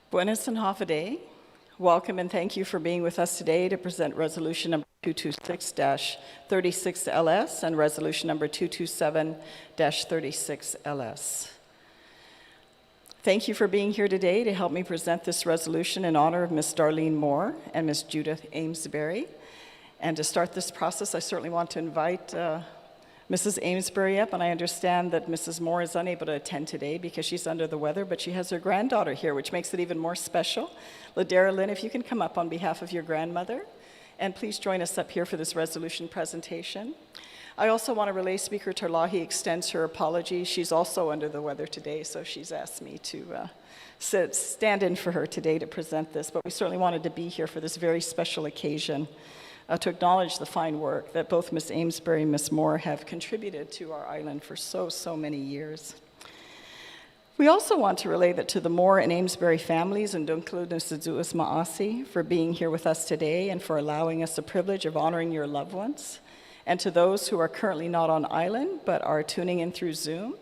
Buenas and half a day. Welcome and thank you for being with us today to present resolution number 226-36LS and resolution number 227-36LS. Thank you for being here today to help me present this resolution in honor of Ms. Darlene Moore and Ms. Judith Amesbury. And to start this process, I certainly want to invite Mrs. Amesbury up, and I understand that Mrs. Moore is unable to attend today because she's under the weather, but she has her granddaughter here, which makes it even more special. Ladera Lynn, if you can come up on behalf of your grandmother, and please join us up here for this resolution presentation. I also want to relay Speaker Terlaje extends her apologies. She's also under the weather today, so she's asked me to stand in for her today to present this, but we certainly wanted to be here for this very special occasion. To acknowledge the fine work that both Ms. Amesbury and Ms. Moore have contributed to our island for so many years. We also want to relay that to the Moore and Amesbury families, and include Nsaduas Maasi, for being here with us today and for allowing us the privilege of honoring your loved ones. And to those who are currently not on island but are tuning in through Zoom,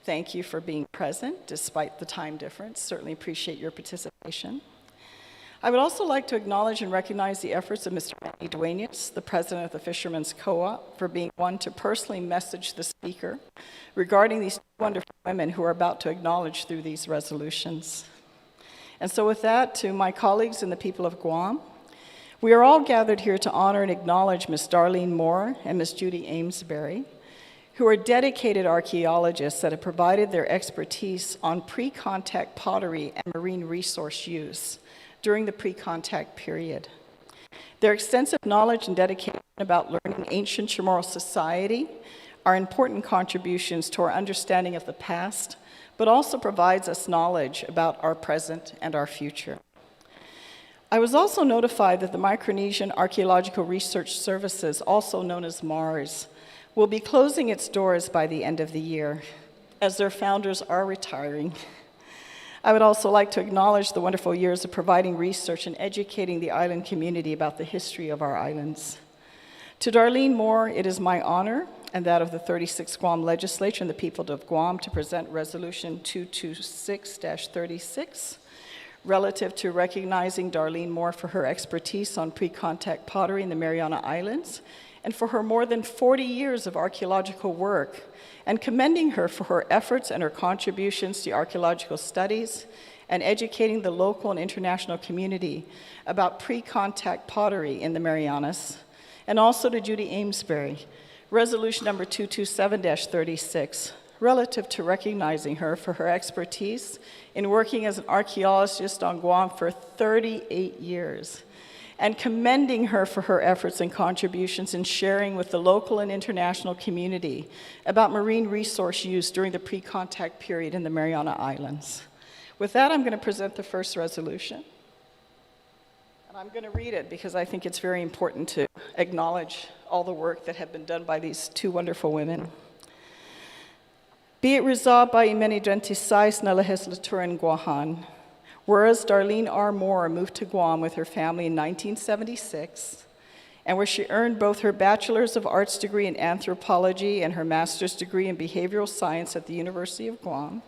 thank you for being present despite the time difference. Certainly appreciate your participation. I would also like to acknowledge and recognize the efforts of Mr. Duenas, the president of the Fishermen's Co-op, for being one to personally message the speaker regarding these two wonderful women who are about to acknowledge through these resolutions. And so with that, to my colleagues and the people of Guam, we are all gathered here to honor and acknowledge Ms. Darlene Moore and Ms. Judy Amesbury, who are dedicated archaeologists that have provided their expertise on pre-contact pottery and marine resource use during the pre-contact period. Their extensive knowledge and dedication about learning ancient Chamorro society are important contributions to our understanding of the past, but also provides us knowledge about our present and our future. I was also notified that the Micronesian Archaeological Research Services, also known as MARS, will be closing its doors by the end of the year, as their founders are retiring. I would also like to acknowledge the wonderful years of providing research and educating the island community about the history of our islands. To Darlene Moore, it is my honor and that of the 36th Guam Legislature and the people of Guam to present Resolution 226-36 relative to recognizing Darlene Moore for her expertise on pre-contact pottery in the Mariana Islands and for her more than 40 years of archaeological work, and commending her for her efforts and her contributions to archaeological studies and educating the local and international community about pre-contact pottery in the Marianas, and also to Judy Amesbury, resolution number 227-36, relative to recognizing her for her expertise in working as an archaeologist on Guam for 38 years, and commending her for her efforts and contributions in sharing with the local and international community about marine resource use during the pre-contact period in the Mariana Islands. With that, I'm going to present the first resolution. And I'm going to read it because I think it's very important to acknowledge all the work that have been done by these two wonderful women. Be it resolved by Imenidentisais na legislatura en Guahan, whereas Darlene R. Moore moved to Guam with her family in 1976, and where she earned both her Bachelor's of Arts degree in anthropology and her master's degree in behavioral science at the University of Guam.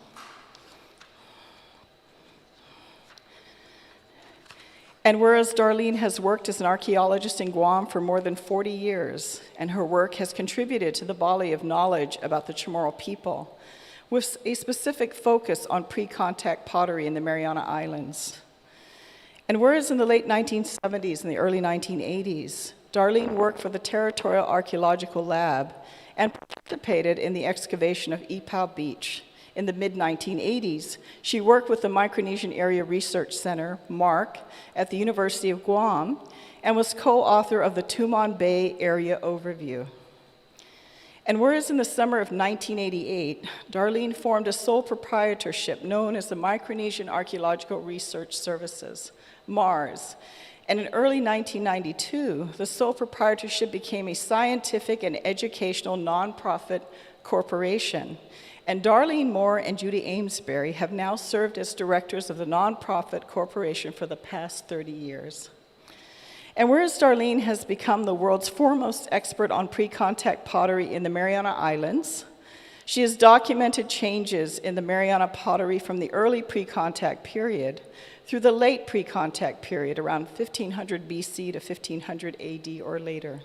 And whereas Darlene has worked as an archaeologist in Guam for more than 40 years, and her work has contributed to the body of knowledge about the Chamorro people, with a specific focus on pre-contact pottery in the Mariana Islands. And whereas in the late 1970s and the early 1980s, Darlene worked for the Territorial Archaeological Lab and participated in the excavation of Ipao Beach. In the mid-1980s, she worked with the Micronesian Area Research Center, MARC, at the University of Guam, and was co-author of the Tumon Bay Area Overview. And whereas in the summer of 1988, Darlene formed a sole proprietorship known as the Micronesian Archaeological Research Services, MARS. And in early 1992, the sole proprietorship became a scientific and educational nonprofit corporation. And Darlene Moore and Judy Amesbury have now served as directors of the nonprofit corporation for the past 30 years. And whereas Darlene has become the world's foremost expert on pre-contact pottery in the Mariana Islands, she has documented changes in the Mariana pottery from the early pre-contact period through the late pre-contact period around 1500 BC to 1500 AD or later.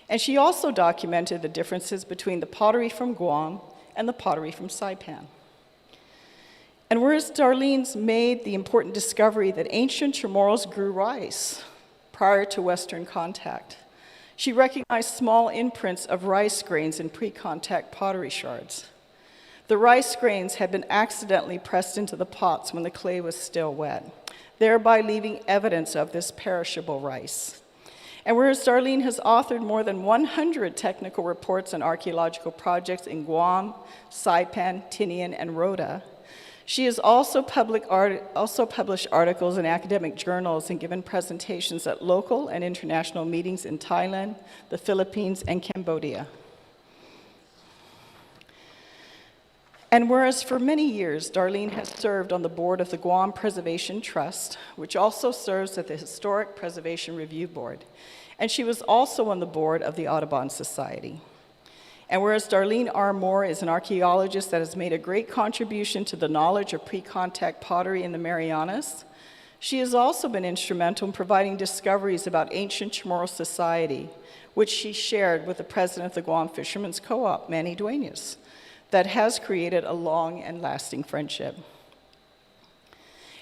And she also documented the differences between the pottery from Guam and the pottery from Saipan. And whereas Darlene's made the important discovery that ancient Chamorros grew rice prior to Western contact, she recognized small imprints of rice grains in pre-contact pottery shards. The rice grains had been accidentally pressed into the pots when the clay was still wet, thereby leaving evidence of this perishable rice. And whereas Darlene has authored more than 100 technical reports and archeological projects in Guam, Saipan, Tinian, and Rota, she has also published articles in academic journals and given presentations at local and international meetings in Thailand, the Philippines, and Cambodia. And whereas for many years, Darlene has served on the board of the Guam Preservation Trust, which also serves at the Historic Preservation Review Board, and she was also on the board of the Audubon Society. And whereas Darlene R. Moore is an archaeologist that has made a great contribution to the knowledge of pre-contact pottery in the Marianas, she has also been instrumental in providing discoveries about ancient Chamorro society, which she shared with the president of the Guam Fishermen's Co-op, Manny Duenas, that has created a long and lasting friendship.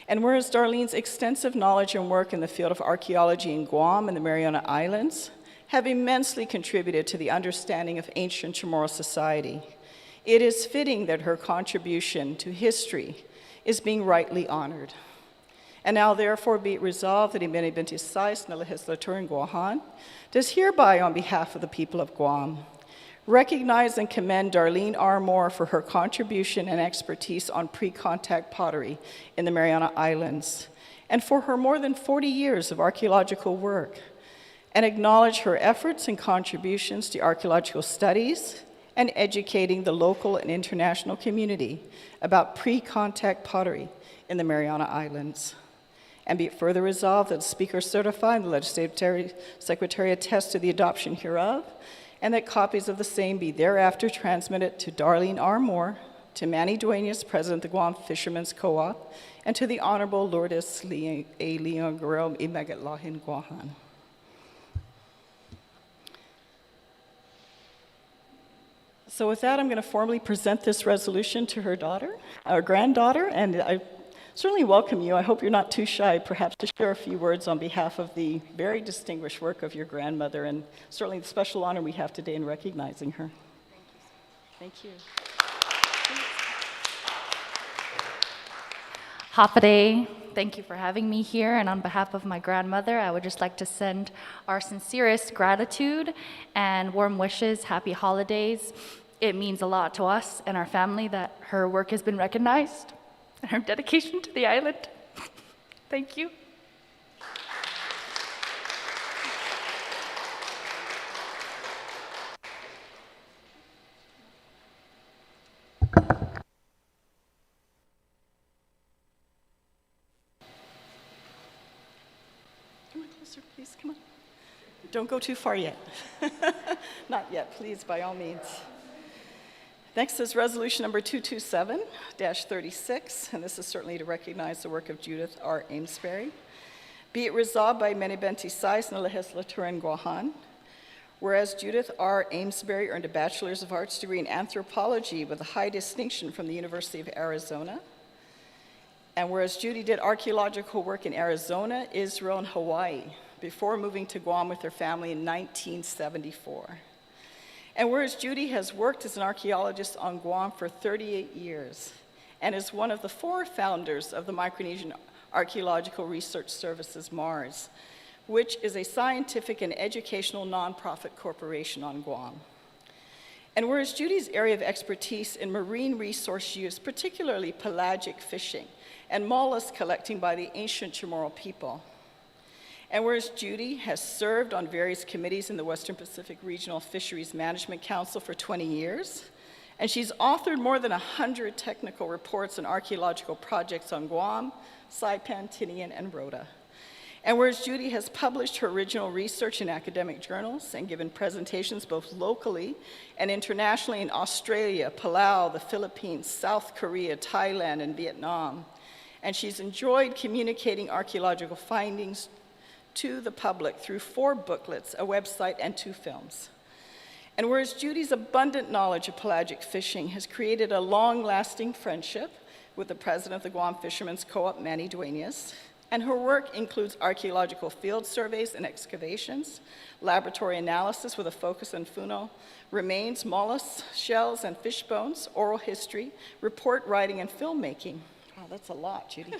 And whereas Darlene's extensive knowledge and work in the field of archaeology in Guam and the Mariana Islands have immensely contributed to the understanding of ancient Chamorro society, it is fitting that her contribution to history is being rightly honored. And now therefore be it resolved that Ibenibentisais na legislature in Guahan does hereby on behalf of the people of Guam recognize and commend Darlene R. Moore for her contribution and expertise on pre-contact pottery in the Mariana Islands, and for her more than 40 years of archaeological work, and acknowledge her efforts and contributions to archaeological studies and educating the local and international community about pre-contact pottery in the Mariana Islands. And be it further resolved that the Speaker certify and the Legislative Secretary attest to the adoption hereof, and that copies of the same be thereafter transmitted to Darlene R. Moore, to Manny Duenas, President of the Guam Fishermen's Co-op, and to the Honorable Lourdes A. Leon Guerrero Imagatlahin Guahan. So with that, I'm going to formally present this resolution to her daughter, our granddaughter, and I certainly welcome you. I hope you're not too shy, perhaps, to share a few words on behalf of the very distinguished work of your grandmother, and certainly the special honor we have today in recognizing her. Thank you. Hapade, thank you for having me here, and on behalf of my grandmother, I would just like to send our sincerest gratitude and warm wishes, happy holidays. It means a lot to us and our family that her work has been recognized and her dedication to the island. Thank you. Come on closer, please, come on. Don't go too far yet. Not yet, please, by all means. Next is resolution number 227-36, and this is certainly to recognize the work of Judith R. Amesbury. Be it resolved by Menibentisais na legislatura in Guahan, whereas Judith R. Amesbury earned a Bachelor's of Arts degree in anthropology with a high distinction from the University of Arizona, and whereas Judy did archaeological work in Arizona, Israel, and Hawaii before moving to Guam with her family in 1974. And whereas Judy has worked as an archaeologist on Guam for 38 years and is one of the 4 founders of the Micronesian Archaeological Research Services, MARS, which is a scientific and educational nonprofit corporation on Guam. And whereas Judy's area of expertise in marine resource use, particularly pelagic fishing and mollusk collecting by the ancient Chamorro people, and whereas Judy has served on various committees in the Western Pacific Regional Fisheries Management Council for 20 years, and she's authored more than 100 technical reports and archaeological projects on Guam, Saipan, Tinian, and Rota. And whereas Judy has published her original research in academic journals and given presentations both locally and internationally in Australia, Palau, the Philippines, South Korea, Thailand, and Vietnam, and she's enjoyed communicating archaeological findings to the public through 4 booklets, a website, and 2 films. And whereas Judy's abundant knowledge of pelagic fishing has created a long-lasting friendship with the president of the Guam Fishermen's Co-op, Manny Duenas, and her work includes archaeological field surveys and excavations, laboratory analysis with a focus on Funo, remains, mollusks, shells, and fish bones, oral history, report writing, and filmmaking. Wow, that's a lot, Judy.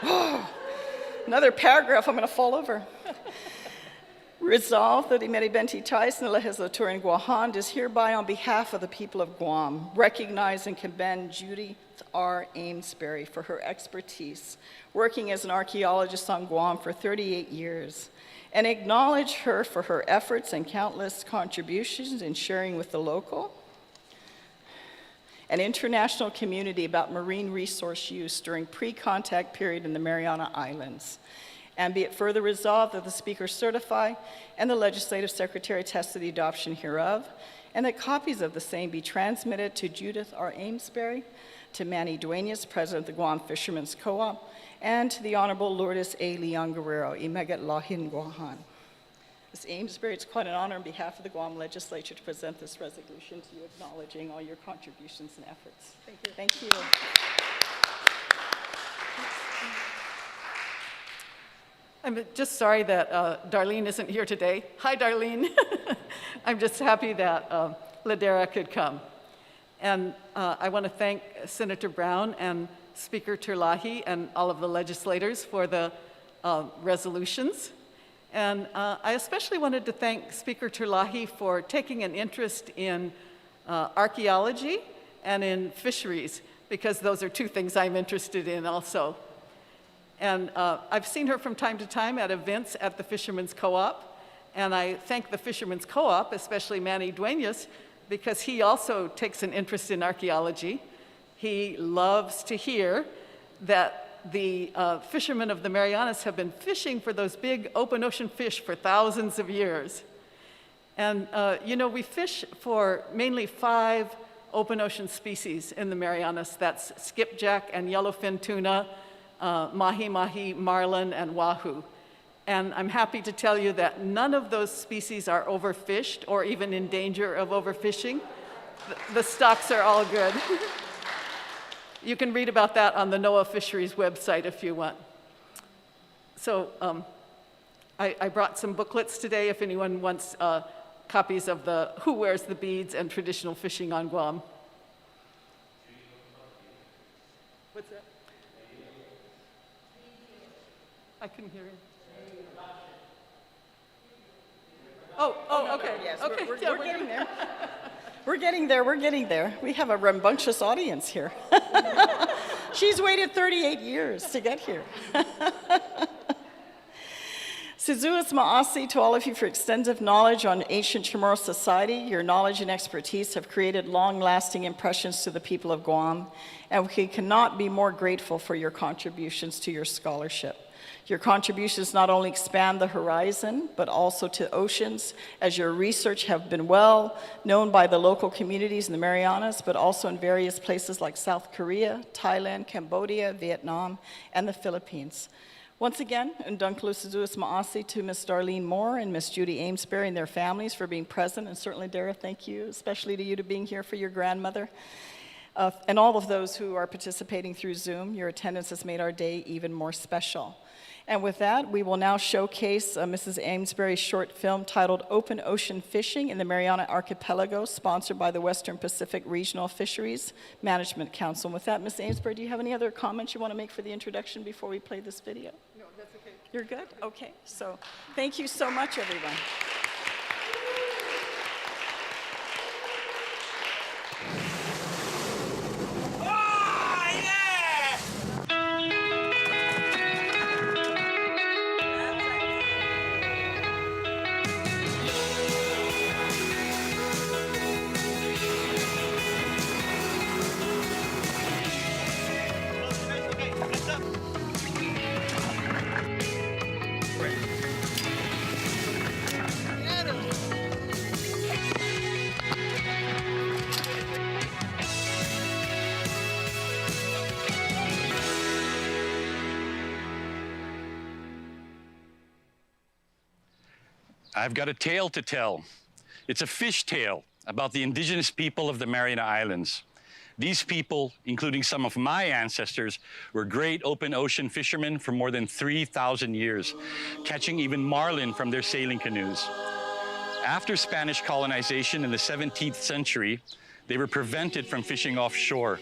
Oh, another paragraph, I'm going to fall over. Resolved that Imeribenti Tais na Legislature in Guahan is hereby on behalf of the people of Guam, recognize and commend Judy R. Amesbury for her expertise, working as an archaeologist on Guam for 38 years, and acknowledge her for her efforts and countless contributions in sharing with the local and international community about marine resource use during pre-contact period in the Mariana Islands. And be it further resolved that the Speaker certify and the Legislative Secretary attest to the adoption hereof, and that copies of the same be transmitted to Judith R. Amesbury, to Manny Duenas, President of the Guam Fishermen's Co-op, and to the Honorable Lourdes A. Leon Guerrero, Imegat Lahin Guahan. Ms. Amesbury, it's quite an honor on behalf of the Guam Legislature to present this resolution to you, acknowledging all your contributions and efforts. Thank you. Thank you. I'm just sorry that Darlene isn't here today. Hi, Darlene. I'm just happy that Ladera could come. And I want to thank Senator Brown and Speaker Terlaje and all of the legislators for the resolutions. And I especially wanted to thank Speaker Terlaje for taking an interest in archaeology and in fisheries, because those are 2 things I'm interested in also. And I've seen her from time to time at events at the Fishermen's Co-op, and I thank the Fishermen's Co-op, especially Manny Duenas, because he also takes an interest in archaeology. He loves to hear that the fishermen of the Marianas have been fishing for those big open ocean fish for thousands of years. And you know, we fish for mainly 5 open ocean species in the Marianas. That's skipjack and yellowfin tuna, mahi-mahi, marlin, and wahoo. And I'm happy to tell you that none of those species are overfished or even in danger of overfishing. The stocks are all good. You can read about that on the NOAA Fisheries website if you want. So I brought some booklets today if anyone wants copies of the Who Wears the Beads and Traditional Fishing on Guam. What's that? I couldn't hear you. Oh, okay. Yes, okay. we're getting there. We're getting there. We have a rambunctious audience here. She's waited 38 years to get here. Sizuas Ma'asi to all of you for extensive knowledge on ancient Chamorro society. Your knowledge and expertise have created long-lasting impressions to the people of Guam, and we cannot be more grateful for your contributions to your scholarship. Your contributions not only expand the horizon, but also to oceans, as your research have been well known by the local communities in the Marianas, but also in various places like South Korea, Thailand, Cambodia, Vietnam, and the Philippines. Once again, Undunklu Sizuas Ma'asi to Ms. Darlene Moore and Ms. Judy Amesbury and their families for being present, and certainly, Dara, thank you, especially to you to being here for your grandmother. And all of those who are participating through Zoom, your attendance has made our day even more special. And with that, we will now showcase Mrs. Amesbury's short film titled Open Ocean Fishing in the Mariana Archipelago, sponsored by the Western Pacific Regional Fisheries Management Council. And with that, Ms. Amesbury, do you have any other comments you want to make for the introduction before we play this video? No, that's okay. You're good? Okay. So thank you so much, everyone. I've got a tale to tell. It's a fish tale about the indigenous people of the Mariana Islands. These people, including some of my ancestors, were great open ocean fishermen for more than 3,000 years, catching even marlin from their sailing canoes. After Spanish colonization in the 17th century, they were prevented from fishing offshore.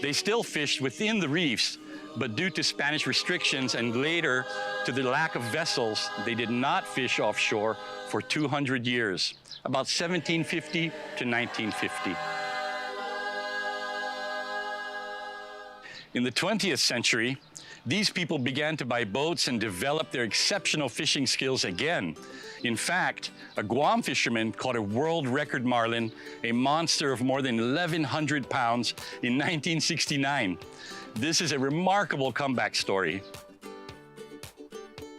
They still fished within the reefs, but due to Spanish restrictions and later to the lack of vessels, they did not fish offshore for 200 years, about 1750 to 1950. In the 20th century, these people began to buy boats and develop their exceptional fishing skills again. In fact, a Guam fisherman caught a world record marlin, a monster of more than 1,100 pounds, in 1969. This is a remarkable comeback story.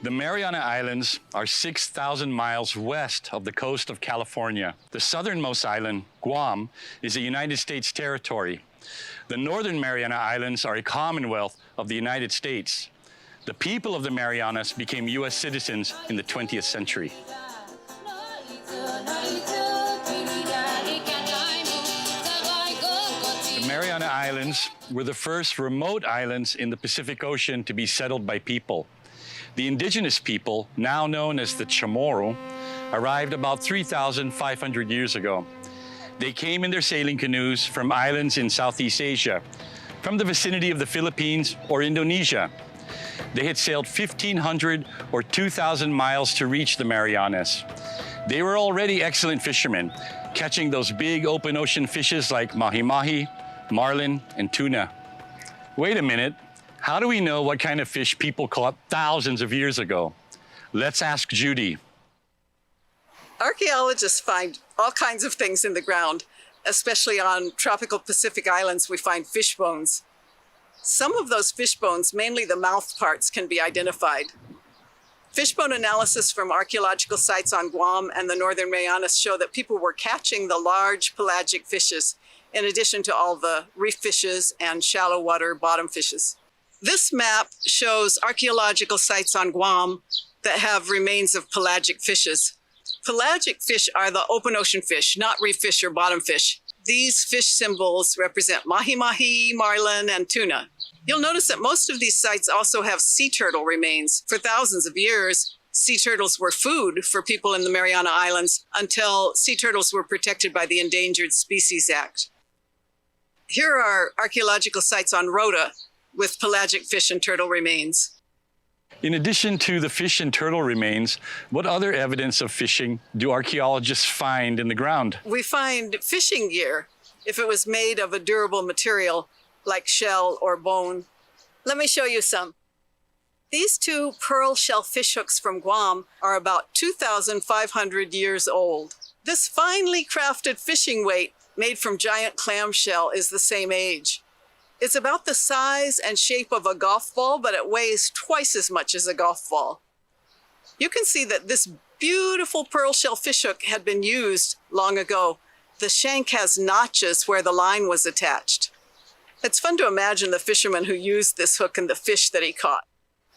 The Mariana Islands are 6,000 miles west of the coast of California. The southernmost island, Guam, is a United States territory. The northern Mariana Islands are a commonwealth of the United States. The people of the Marianas became U.S. citizens in the 20th century. The Mariana Islands were the first remote islands in the Pacific Ocean to be settled by people. The indigenous people, now known as the Chamorro, arrived about 3,500 years ago. They came in their sailing canoes from islands in Southeast Asia, from the vicinity of the Philippines or Indonesia. They had sailed 1,500 or 2,000 miles to reach the Marianas. They were already excellent fishermen, catching those big open ocean fishes like mahi-mahi, marlin, and tuna. Wait a minute, how do we know what kind of fish people caught thousands of years ago? Let's ask Judy. Archaeologists find all kinds of things in the ground, especially on tropical Pacific islands. We find fish bones. Some of those fish bones, mainly the mouth parts, can be identified. Fishbone analysis from archaeological sites on Guam and the northern Marianas show that people were catching the large pelagic fishes, in addition to all the reef fishes and shallow water bottom fishes. This map shows archaeological sites on Guam that have remains of pelagic fishes. Pelagic fish are the open ocean fish, not reef fish or bottom fish. These fish symbols represent mahi-mahi, marlin, and tuna. You'll notice that most of these sites also have sea turtle remains. For thousands of years, sea turtles were food for people in the Mariana Islands until sea turtles were protected by the Endangered Species Act. Here are archaeological sites on Rota with pelagic fish and turtle remains. In addition to the fish and turtle remains, what other evidence of fishing do archaeologists find in the ground? We find fishing gear, if it was made of a durable material like shell or bone. Let me show you some. These two pearl shell fish hooks from Guam are about 2,500 years old. This finely crafted fishing weight made from giant clamshell is the same age. It's about the size and shape of a golf ball, but it weighs twice as much as a golf ball. You can see that this beautiful pearl shell fish hook had been used long ago. The shank has notches where the line was attached. It's fun to imagine the fisherman who used this hook and the fish that he caught.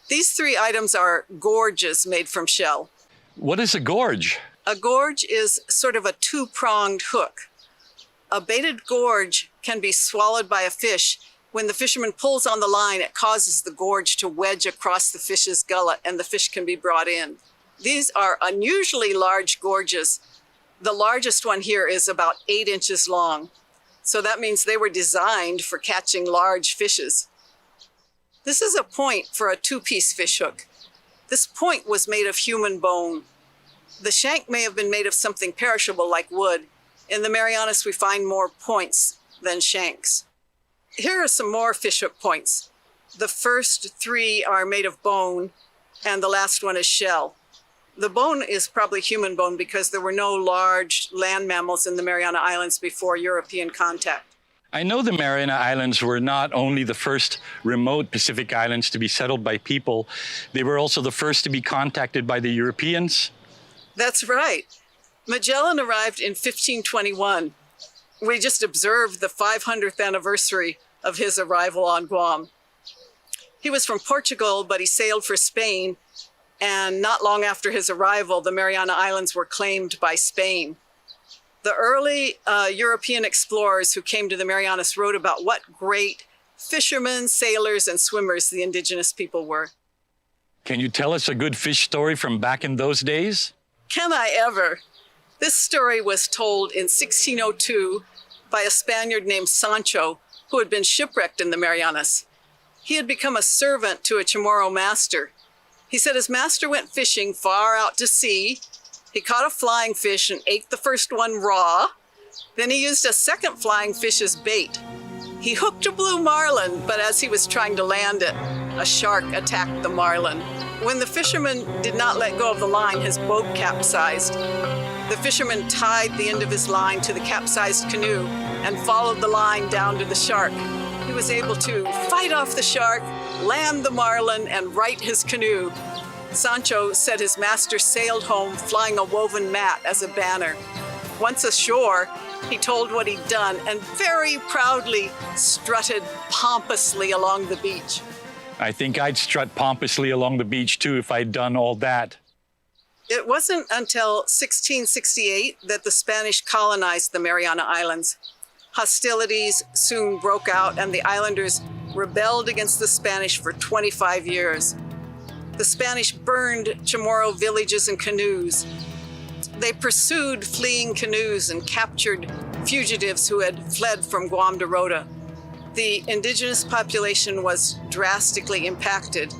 These three items are gorges made from shell. What is a gorge? A gorge is sort of a two-pronged hook. A baited gorge can be swallowed by a fish. When the fisherman pulls on the line, it causes the gorge to wedge across the fish's gullet and the fish can be brought in. These are unusually large gorges. The largest one here is about 8 inches long. So that means they were designed for catching large fishes. This is a point for a two-piece fish hook. This point was made of human bone. The shank may have been made of something perishable like wood. In the Marianas, we find more points than shanks. Here are some more fishhook points. The first three are made of bone, and the last one is shell. The bone is probably human bone because there were no large land mammals in the Mariana Islands before European contact. I know the Mariana Islands were not only the first remote Pacific islands to be settled by people, they were also the first to be contacted by the Europeans. That's right. Magellan arrived in 1521. We just observed the 500th anniversary of his arrival on Guam. He was from Portugal, but he sailed for Spain And not long after his arrival, the Mariana Islands were claimed by Spain. The early European explorers who came to the Marianas wrote about what great fishermen, sailors, and swimmers the indigenous people were. Can you tell us a good fish story from back in those days? Can I ever? This story was told in 1602 by a Spaniard named Sancho, who had been shipwrecked in the Marianas. He had become a servant to a Chamorro master. He said his master went fishing far out to sea. He caught a flying fish and ate the first one raw. Then he used a second flying fish as bait. He hooked a blue marlin, but as he was trying to land it, a shark attacked the marlin. When the fisherman did not let go of the line, his boat capsized. The fisherman tied the end of his line to the capsized canoe and followed the line down to the shark. He was able to fight off the shark, land the marlin, and right his canoe. Sancho said his master sailed home flying a woven mat as a banner. Once ashore, he told what he'd done and very proudly strutted pompously along the beach. I think I'd strut pompously along the beach too if I'd done all that. It wasn't until 1668 that the Spanish colonized the Mariana Islands. Hostilities soon broke out and the islanders rebelled against the Spanish for 25 years. The Spanish burned Chamorro villages and canoes. They pursued fleeing canoes and captured fugitives who had fled from Guam to Rota. The indigenous population was drastically impacted,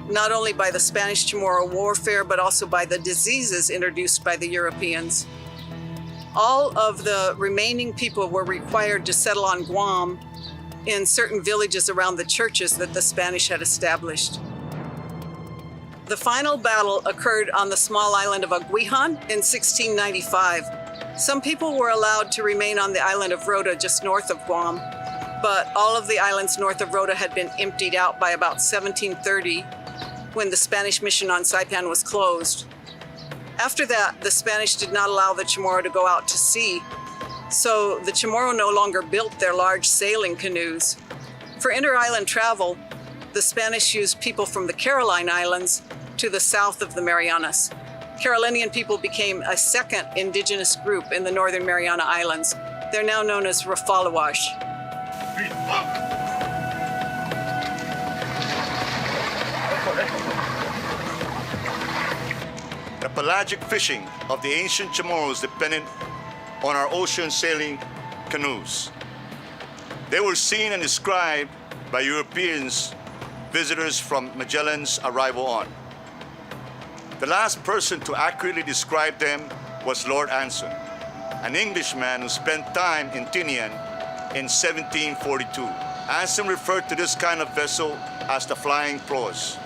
not only by the Spanish Chamorro warfare, but also by the diseases introduced by the Europeans. All of the remaining people were required to settle on Guam in certain villages around the churches that the Spanish had established. The final battle occurred on the small island of Aguijan in 1695. Some people were allowed to remain on the island of Rota just north of Guam, but all of the islands north of Rota had been emptied out by about 1730 when the Spanish mission on Saipan was closed. After that, the Spanish did not allow the Chamorro to go out to sea, so the Chamorro no longer built their large sailing canoes. For inter-island travel, the Spanish used people from the Caroline Islands to the south of the Marianas. Carolinian people became a second indigenous group in the northern Mariana Islands. They're now known as Rafalawash. The pelagic fishing of the ancient Chamorros depended on our ocean sailing canoes. They were seen and described by Europeans, visitors from Magellan's arrival on. The last person to accurately describe them was Lord Anson, an Englishman who spent time in Tinian in 1742. Anson referred to this kind of vessel as the flying proas.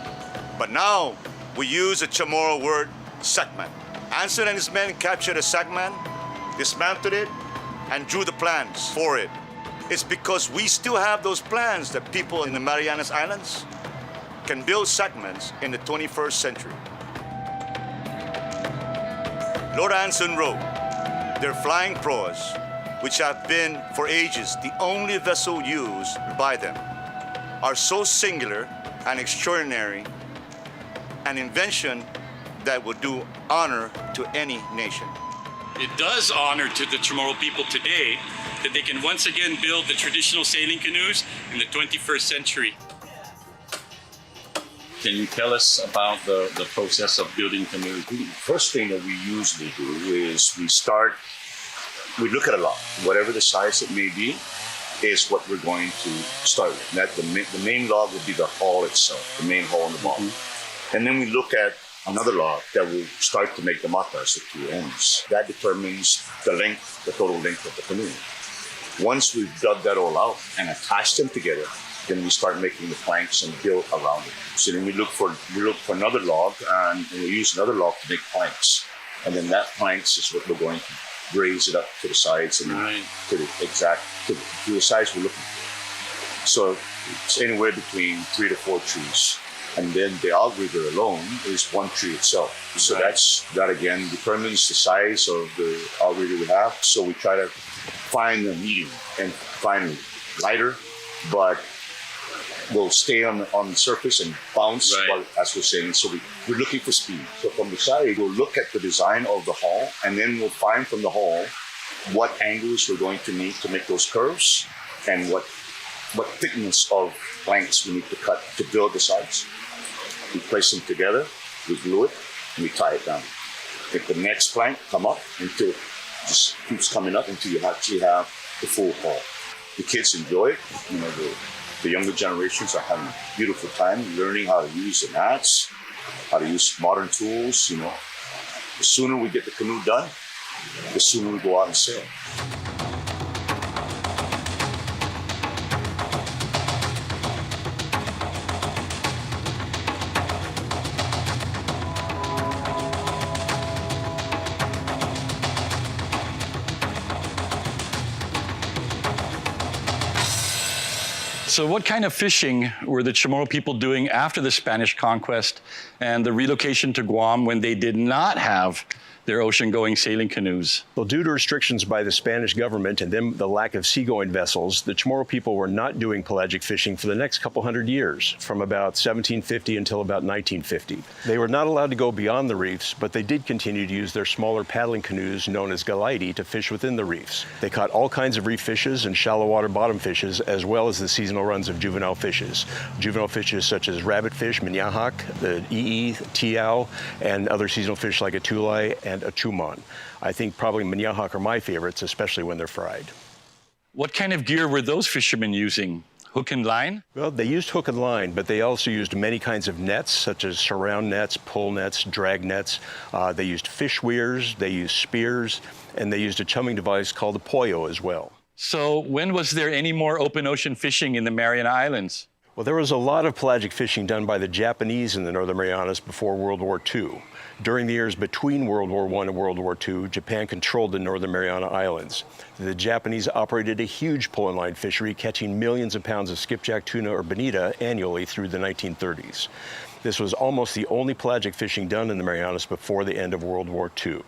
But now we use the Chamorro word Sakman. Anson and his men captured a Sakman, dismantled it, and drew the plans for it. It's because we still have those plans that people in the Marianas Islands can build Sakmans in the 21st century. Lord Anson wrote, "Their flying proas, which have been for ages the only vessel used by them, are so singular and extraordinary an invention that would do honor to any nation." It does honor to the Chamorro people today that they can once again build the traditional sailing canoes in the 21st century. Can you tell us about the process of building canoes? The first thing that we usually do is we look at a log. Whatever the size it may be is what we're going to start with. That the main log would be the hull itself, the main hull on the bottom. Mm-hmm. And then we look at another log that will start to make the matas, the two ends. That determines the length, the total length of the canoe. Once we've dug that all out and attached them together, then we start making the planks and build around it. So then we look for another log and we use another log to make planks. And then that planks is what we're going to raise it up to the sides and to the size we're looking for. So it's anywhere between 3 to 4 trees. And then the outrigger alone is one tree itself. So that again determines the size of the outrigger we have. So we try to find a medium and find lighter, but will stay on the surface and bounce, while, as we're saying. So we're looking for speed. So from the side, we'll look at the design of the hull, and then we'll find from the hull what angles we're going to need to make those curves, and what thickness of planks we need to cut to build the sides. We place them together, we glue it, and we tie it down. Make the next plank come up until it just keeps coming up until you actually have the full hull. The kids enjoy it. You know, the younger generations are having a beautiful time learning how to use the mats, how to use modern tools. You know, the sooner we get the canoe done, the sooner we go out and sail. So what kind of fishing were the Chamorro people doing after the Spanish conquest and the relocation to Guam when they did not have their ocean-going sailing canoes? Well, due to restrictions by the Spanish government and then the lack of seagoing vessels, the Chamorro people were not doing pelagic fishing for the next couple hundred years, from about 1750 until about 1950. They were not allowed to go beyond the reefs, but they did continue to use their smaller paddling canoes known as galaiti to fish within the reefs. They caught all kinds of reef fishes and shallow water bottom fishes, as well as the seasonal runs of juvenile fishes. Juvenile fishes such as rabbitfish, minyahak, the tiao, and other seasonal fish like a tulay and a chumon. I think probably minyahak are my favorites, especially when they're fried. What kind of gear were those fishermen using? Hook and line? Well, they used hook and line, but they also used many kinds of nets, such as surround nets, pull nets, drag nets. They used fish weirs, they used spears, and they used a chumming device called a poyo as well. So when was there any more open ocean fishing in the Mariana Islands? Well, there was a lot of pelagic fishing done by the Japanese in the Northern Marianas before World War II. During the years between World War I and World War II, Japan controlled the Northern Mariana Islands. The Japanese operated a huge pull and line fishery, catching millions of pounds of skipjack tuna or bonita annually through the 1930s. This was almost the only pelagic fishing done in the Marianas before the end of World War II.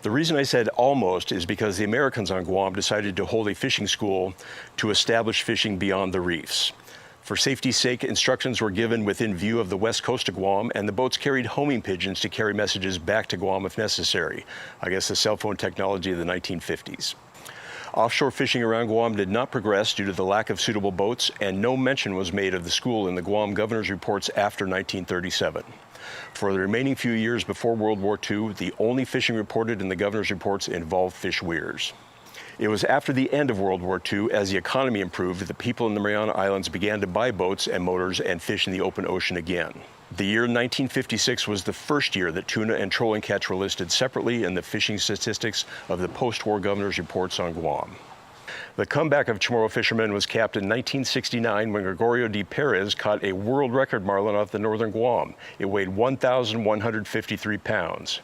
The reason I said almost is because the Americans on Guam decided to hold a fishing school to establish fishing beyond the reefs. For safety's sake, instructions were given within view of the west coast of Guam, and the boats carried homing pigeons to carry messages back to Guam if necessary. I guess the cell phone technology of the 1950s. Offshore fishing around Guam did not progress due to the lack of suitable boats, and no mention was made of the school in the Guam governor's reports after 1937. For the remaining few years before World War II, the only fishing reported in the governor's reports involved fish weirs. It was after the end of World War II, as the economy improved, that people in the Mariana Islands began to buy boats and motors and fish in the open ocean again. The year 1956 was the first year that tuna and trolling catch were listed separately in the fishing statistics of the post-war governor's reports on Guam. The comeback of Chamorro fishermen was capped in 1969 when Gregorio D. Perez caught a world record marlin off the northern Guam. It weighed 1,153 pounds.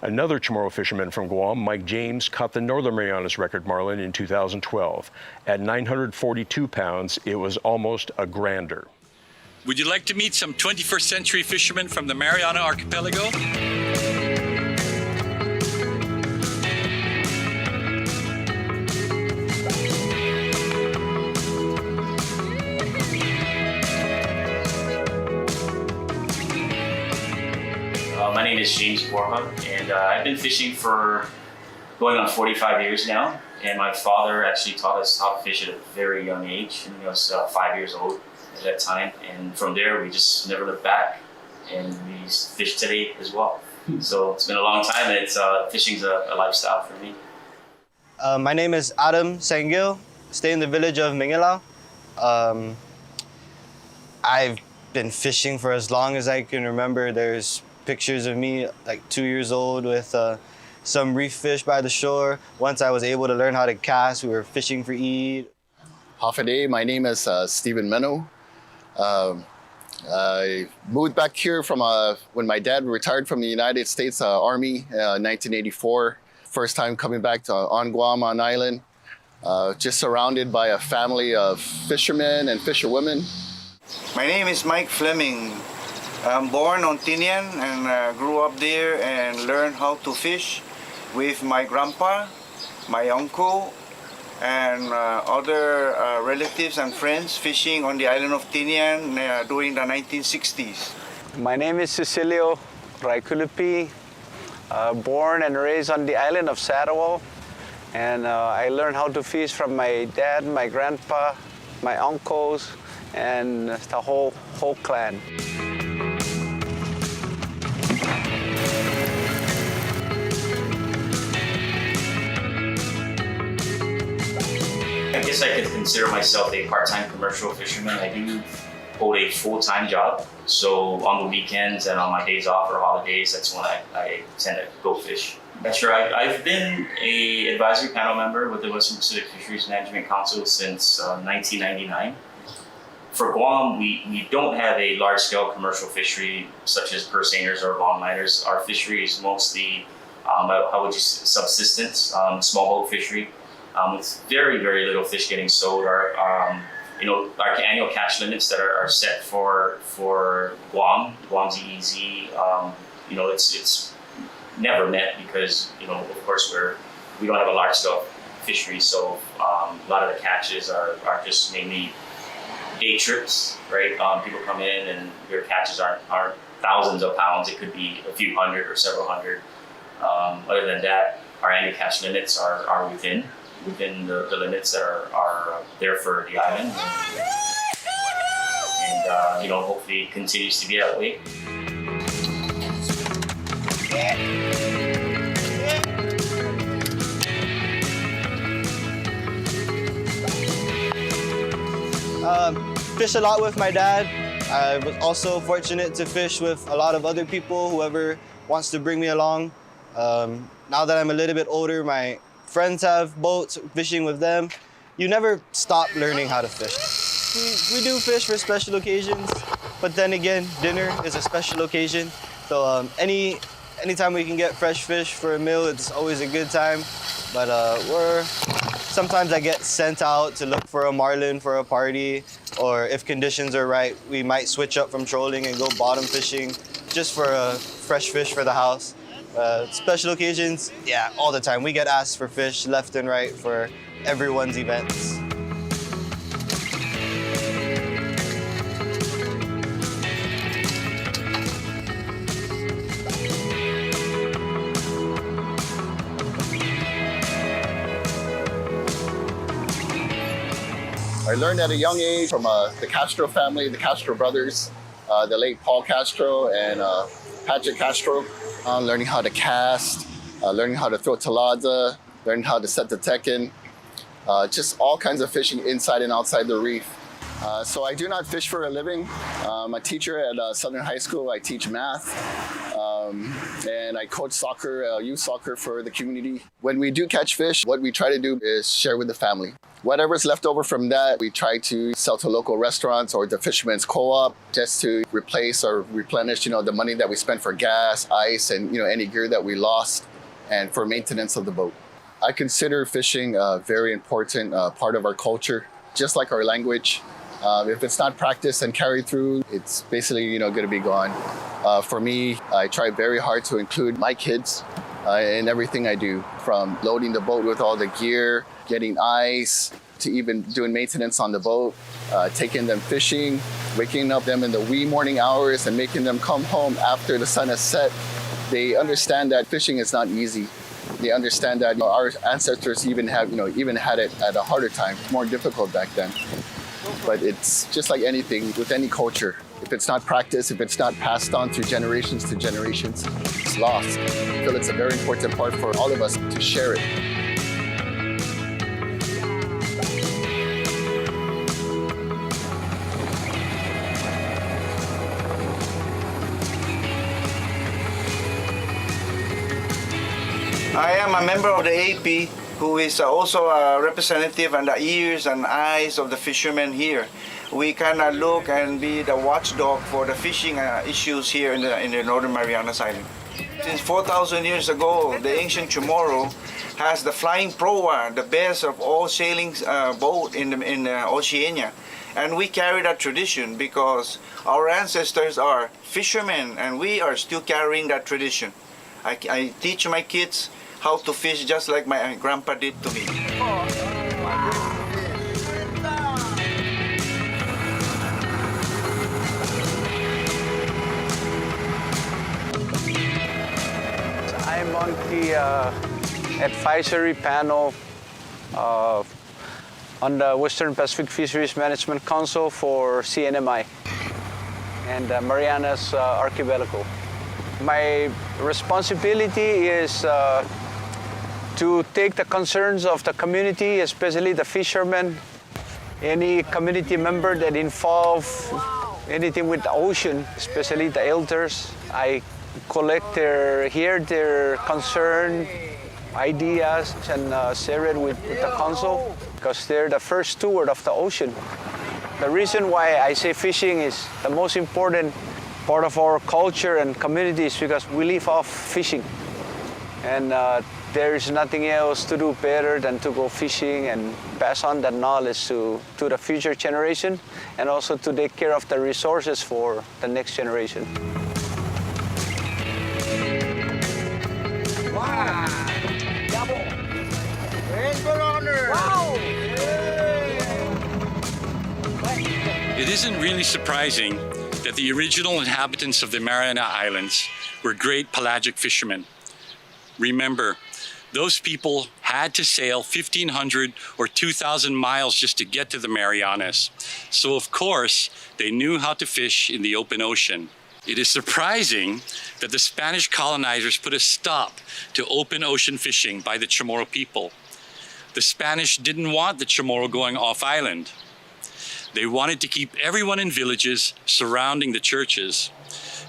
Another Chamorro fisherman from Guam, Mike James, caught the Northern Marianas record marlin in 2012. At 942 pounds, it was almost a grander. Would you like to meet some 21st century fishermen from the Mariana Archipelago? My name is James Borja, and I've been fishing for going on 45 years now. And my father actually taught us how to fish at a very young age. And he was 5 years old at that time. And from there, we just never looked back. And we fish today as well. So it's been a long time. Fishing's a lifestyle for me. My name is Adam Sengil. Stay in the village of Mingilao. I've been fishing for as long as I can remember. There's pictures of me like 2 years old with some reef fish by the shore. Once I was able to learn how to cast, we were fishing for eat. Hafaday, my name is Stephen Meno. I moved back here from when my dad retired from the United States Army in 1984. First time coming back to on Guam on island. Just surrounded by a family of fishermen and fisherwomen. My name is Mike Fleming. I'm born on Tinian and grew up there and learned how to fish with my grandpa, my uncle, and other relatives and friends fishing on the island of Tinian during the 1960s. My name is Cecilio Raikulupi, born and raised on the island of Sarawak, and I learned how to fish from my dad, my grandpa, my uncles, and the whole clan. I guess I could consider myself a part-time commercial fisherman. I do hold a full-time job, so on the weekends and on my days off or holidays, that's when I tend to go fish. Sure, I've been a advisory panel member with the Western Pacific Fisheries Management Council since 1999. For Guam, we don't have a large-scale commercial fishery such as purse seiners or longliners. Our fishery is mostly, how would you say, subsistence, small boat fishery. With very, very little fish getting sold. Our annual catch limits that are set for Guam's EEZ, it's never met because, of course we don't have a large scale fishery. So a lot of the catches are just mainly day trips, right? People come in and their catches aren't thousands of pounds. It could be a few hundred or several hundred. Other than that, our annual catch limits are within the limits that are there for the island, and hopefully it continues to be that way. Fish a lot with my dad. I was also fortunate to fish with a lot of other people, whoever wants to bring me along. Now that I'm a little bit older, my friends have boats, fishing with them. You never stop learning how to fish. We do fish for special occasions, but then again, dinner is a special occasion. So anytime we can get fresh fish for a meal, it's always a good time. But sometimes I get sent out to look for a marlin for a party, or if conditions are right, we might switch up from trolling and go bottom fishing just for a fresh fish for the house. Special occasions, yeah, all the time. We get asked for fish left and right for everyone's events. I learned at a young age from the Castro family, the Castro brothers, the late Paul Castro and Patrick Castro, learning how to cast, learning how to throw Terlaje, learning how to set the tekken, just all kinds of fishing inside and outside the reef. So I do not fish for a living. I'm a teacher at Southern High School. I teach math, and I coach soccer, youth soccer for the community. When we do catch fish, what we try to do is share with the family. Whatever's left over from that, we try to sell to local restaurants or the fishermen's co-op just to replace or replenish, the money that we spent for gas, ice, and any gear that we lost, and for maintenance of the boat. I consider fishing a very important part of our culture, just like our language. If it's not practiced and carried through, it's basically going to be gone. For me, I try very hard to include my kids in everything I do, from loading the boat with all the gear, getting ice, to even doing maintenance on the boat, taking them fishing, waking up them in the wee morning hours and making them come home after the sun has set. They understand that fishing is not easy. They understand that our ancestors even had it at a harder time, more difficult back then. But it's just like anything with any culture. If it's not practiced, if it's not passed on through generations to generations, it's lost. I feel it's a very important part for all of us to share it. I am a member of the AP, who is also a representative and the ears and eyes of the fishermen here. We kind of look and be the watchdog for the fishing issues here in the Northern Marianas Island. Since 4,000 years ago, the ancient Chamorro has the flying proa, the best of all sailing boat in Oceania. And we carry that tradition because our ancestors are fishermen and we are still carrying that tradition. I teach my kids how to fish just like my grandpa did to me. I'm on the advisory panel on the Western Pacific Fisheries Management Council for CNMI and Marianas Archipelago. My responsibility is to take the concerns of the community, especially the fishermen, any community member that involve anything with the ocean, especially the elders. I collect hear their concern, ideas, and share it with the council because they're the first steward of the ocean. The reason why I say fishing is the most important part of our culture and community is because we live off fishing. And there is nothing else to do better than to go fishing and pass on that knowledge to the future generation and also to take care of the resources for the next generation. Wow! Double! Very good honor! Wow! It isn't really surprising that the original inhabitants of the Mariana Islands were great pelagic fishermen. Remember, those people had to sail 1,500 or 2,000 miles just to get to the Marianas. So of course, they knew how to fish in the open ocean. It is surprising that the Spanish colonizers put a stop to open ocean fishing by the Chamorro people. The Spanish didn't want the Chamorro going off island. They wanted to keep everyone in villages surrounding the churches.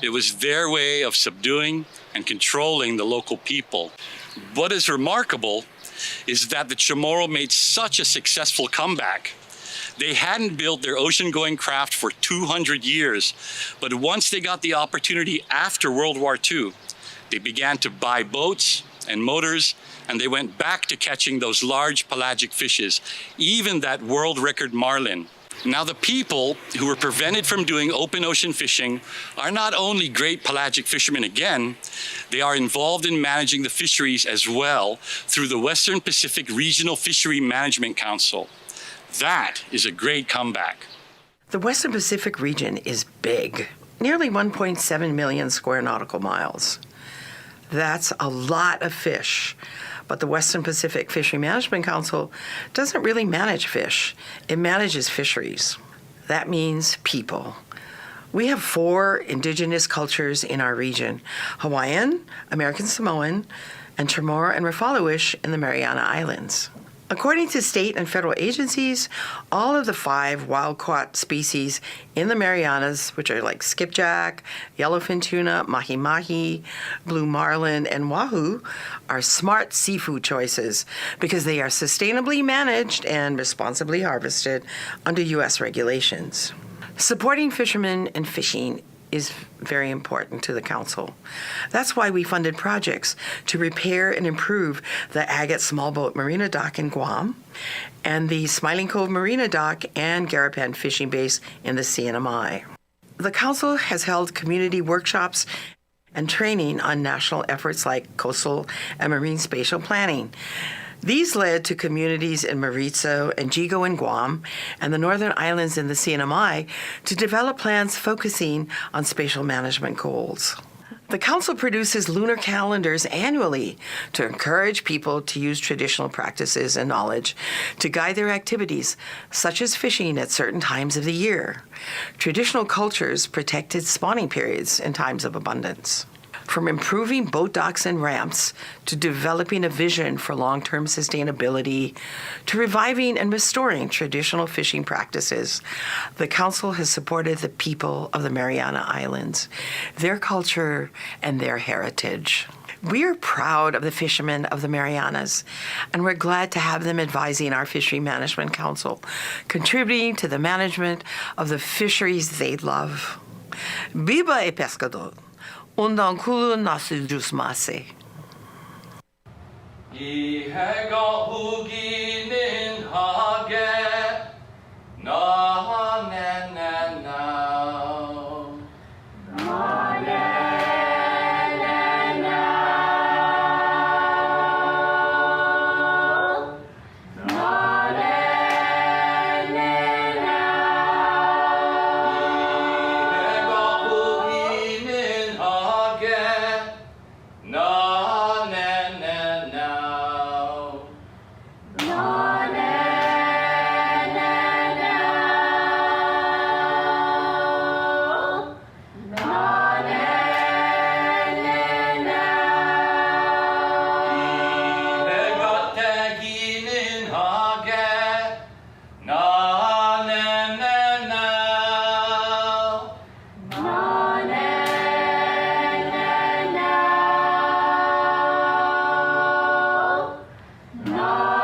It was their way of subduing and controlling the local people. What is remarkable is that the Chamorro made such a successful comeback. They hadn't built their ocean-going craft for 200 years, but once they got the opportunity after World War II, they began to buy boats and motors, and they went back to catching those large pelagic fishes, even that world record marlin. Now, the people who were prevented from doing open ocean fishing are not only great pelagic fishermen again, they are involved in managing the fisheries as well through the Western Pacific Regional Fishery Management Council. That is a great comeback. The Western Pacific region is big, nearly 1.7 million square nautical miles. That's a lot of fish. But the Western Pacific Fishery Management Council doesn't really manage fish. It manages fisheries. That means people. We have 4 indigenous cultures in our region: Hawaiian, American Samoan, and Chamorro and Refaloish in the Mariana Islands. According to state and federal agencies, all of the 5 wild-caught species in the Marianas, which are like skipjack, yellowfin tuna, mahi-mahi, blue marlin, and wahoo, are smart seafood choices because they are sustainably managed and responsibly harvested under U.S. regulations. Supporting fishermen and fishing is very important to the council. That's why we funded projects to repair and improve the Agate Small Boat Marina Dock in Guam and the Smiling Cove Marina Dock and Garapan Fishing Base in the CNMI. The council has held community workshops and training on national efforts like coastal and marine spatial planning. These led to communities in Mauricio and Jigo in Guam and the Northern Islands in the CNMI to develop plans focusing on spatial management goals. The council produces lunar calendars annually to encourage people to use traditional practices and knowledge to guide their activities, such as fishing at certain times of the year. Traditional cultures protected spawning periods in times of abundance. From improving boat docks and ramps to developing a vision for long-term sustainability to reviving and restoring traditional fishing practices, the council has supported the people of the Mariana Islands, their culture, and their heritage. We are proud of the fishermen of the Marianas, and we're glad to have them advising our Fishery Management Council, contributing to the management of the fisheries they love. Viva e pescador! Undang kulu nasi jusmase. Ihega huginin hage na na na na na na na na